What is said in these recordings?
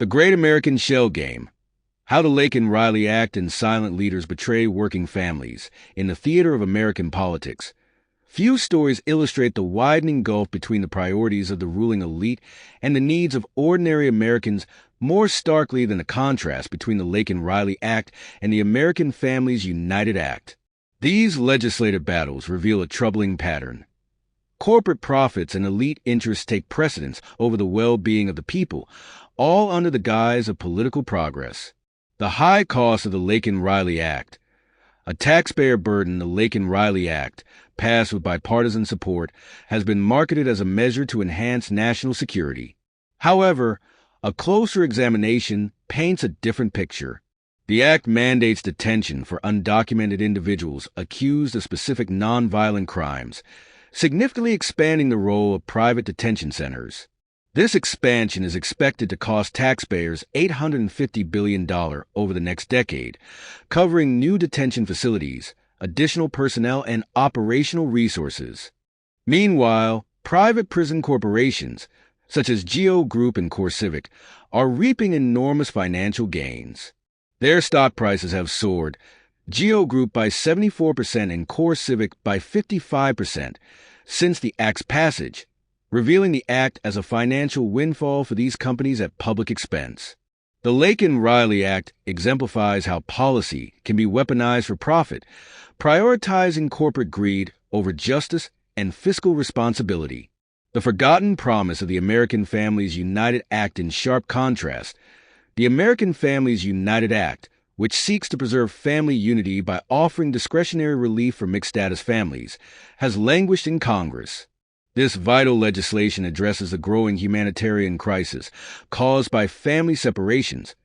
The Great American Shell Game. How the Laken Riley Act and silent leaders betray working families in the theater of American politics. Few stories illustrate the widening gulf between the priorities of the ruling elite and the needs of ordinary Americans more starkly than the contrast between the Laken Riley Act and the American Families United Act. These legislative battles reveal a troubling pattern. Corporate profits and elite interests take precedence over the well-being of the people, all under the guise of political progress. The high cost of the Laken Riley Act. A taxpayer burden, the Laken Riley Act, passed with bipartisan support, has been marketed as a measure to enhance national security. However, a closer examination paints a different picture. The act mandates detention for undocumented individuals accused of specific nonviolent crimes, significantly expanding the role of private detention centers. This expansion is expected to cost taxpayers $850 billion over the next decade, covering new detention facilities, additional personnel, and operational resources. Meanwhile, private prison corporations, such as GEO Group and CoreCivic, are reaping enormous financial gains. Their stock prices have soared, GEO Group by 74% and CoreCivic by 55%, since the Act's passage, revealing the Act as a financial windfall for these companies at public expense. The Laken Riley Act exemplifies how policy can be weaponized for profit, prioritizing corporate greed over justice and fiscal responsibility. The forgotten promise of the American Families United Act in sharp contrast. The American Families United Act, which seeks to preserve family unity by offering discretionary relief for mixed-status families, has languished in Congress. This vital legislation addresses the growing humanitarian crisis caused by family separations,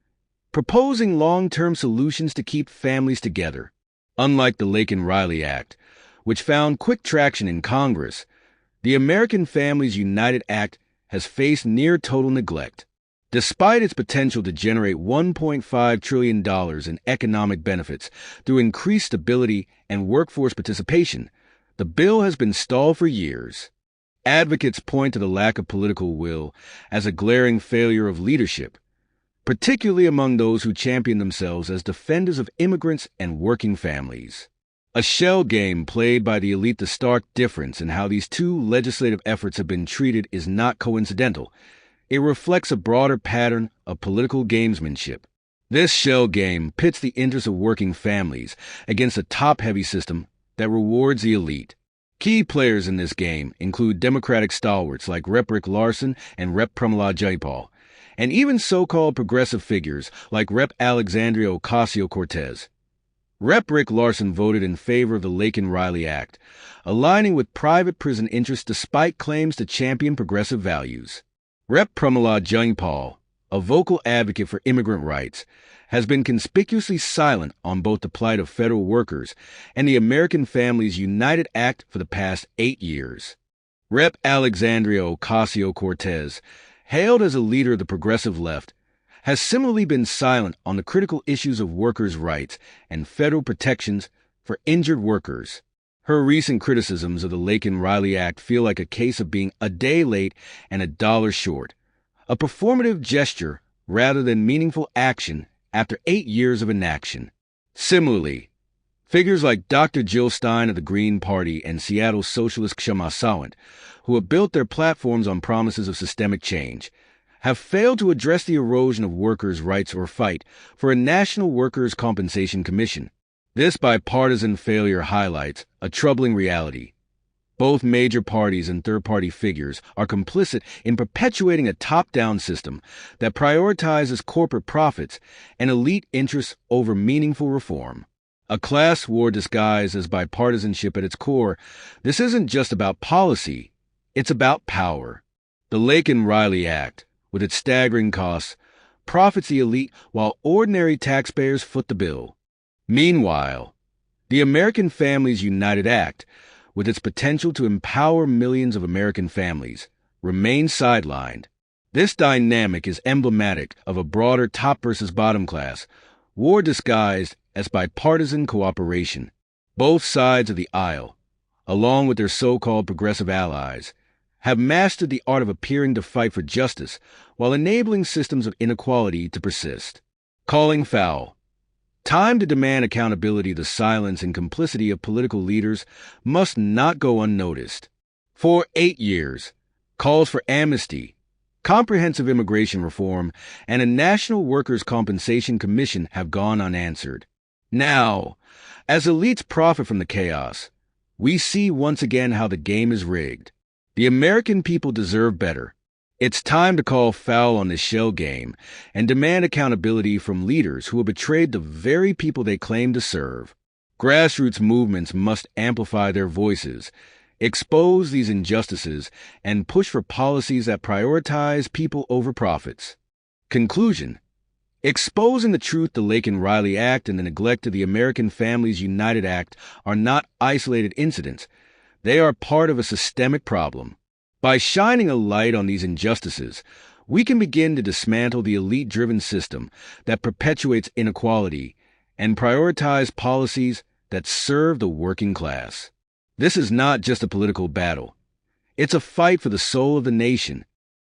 proposing long-term solutions to keep families together. Unlike the Laken Riley Act, which found quick traction in Congress, the American Families United Act has faced near-total neglect. Despite its potential to generate $1.5 trillion in economic benefits through increased stability and workforce participation, the bill has been stalled for years. Advocates point to the lack of political will as a glaring failure of leadership, particularly among those who champion themselves as defenders of immigrants and working families. A shell game played by the elite. The stark difference in how these two legislative efforts have been treated is not coincidental. It reflects a broader pattern of political gamesmanship. This shell game pits the interests of working families against a top-heavy system that rewards the elite. Key players in this game include Democratic stalwarts like Rep. Larsen and Rep. Jayapal, and even so-called progressive figures like Rep. Alexandria Ocasio-Cortez. Rep. Larsen voted in favor of the Laken Riley Act, aligning with private prison interests despite claims to champion progressive values. Rep. Jayapal, a vocal advocate for immigrant rights, has been conspicuously silent on both the plight of federal workers and the American Families United Act for the past 8 years. Rep. Alexandria Ocasio-Cortez, hailed as a leader of the progressive left, has similarly been silent on the critical issues of workers' rights and federal protections for injured workers. Her recent criticisms of the Laken Riley Act feel like a case of being a day late and a dollar short, a performative gesture rather than meaningful action after 8 years of inaction. Similarly, figures like Dr. Jill Stein of the Green Party and Seattle socialist Kshama Sawant, who have built their platforms on promises of systemic change, have failed to address the erosion of workers' rights or fight for a National Workers' Compensation Commission. This bipartisan failure highlights a troubling reality. Both major parties and third-party figures are complicit in perpetuating a top-down system that prioritizes corporate profits and elite interests over meaningful reform. A class war disguised as bipartisanship at its core, this isn't just about policy, it's about power. The Laken Riley Act, with its staggering costs, profits the elite while ordinary taxpayers foot the bill. Meanwhile, the American Families United Act, with its potential to empower millions of American families, remains sidelined. This dynamic is emblematic of a broader top versus bottom class, war disguised as bipartisan cooperation. Both sides of the aisle, along with their so-called progressive allies, have mastered the art of appearing to fight for justice while enabling systems of inequality to persist. Calling foul. Time to demand accountability. The silence and complicity of political leaders must not go unnoticed. For 8 years, calls for amnesty, comprehensive immigration reform, and a National Workers' Compensation Commission have gone unanswered. Now, as elites profit from the chaos, we see once again how the game is rigged. The American people deserve better. It's time to call foul on this shell game and demand accountability from leaders who have betrayed the very people they claim to serve. Grassroots movements must amplify their voices, expose these injustices, and push for policies that prioritize people over profits. Conclusion. Exposing the truth, the Laken Riley Act and the neglect of the American Families United Act are not isolated incidents. They are part of a systemic problem. By shining a light on these injustices, we can begin to dismantle the elite-driven system that perpetuates inequality and prioritize policies that serve the working class. This is not just a political battle. It's a fight for the soul of the nation.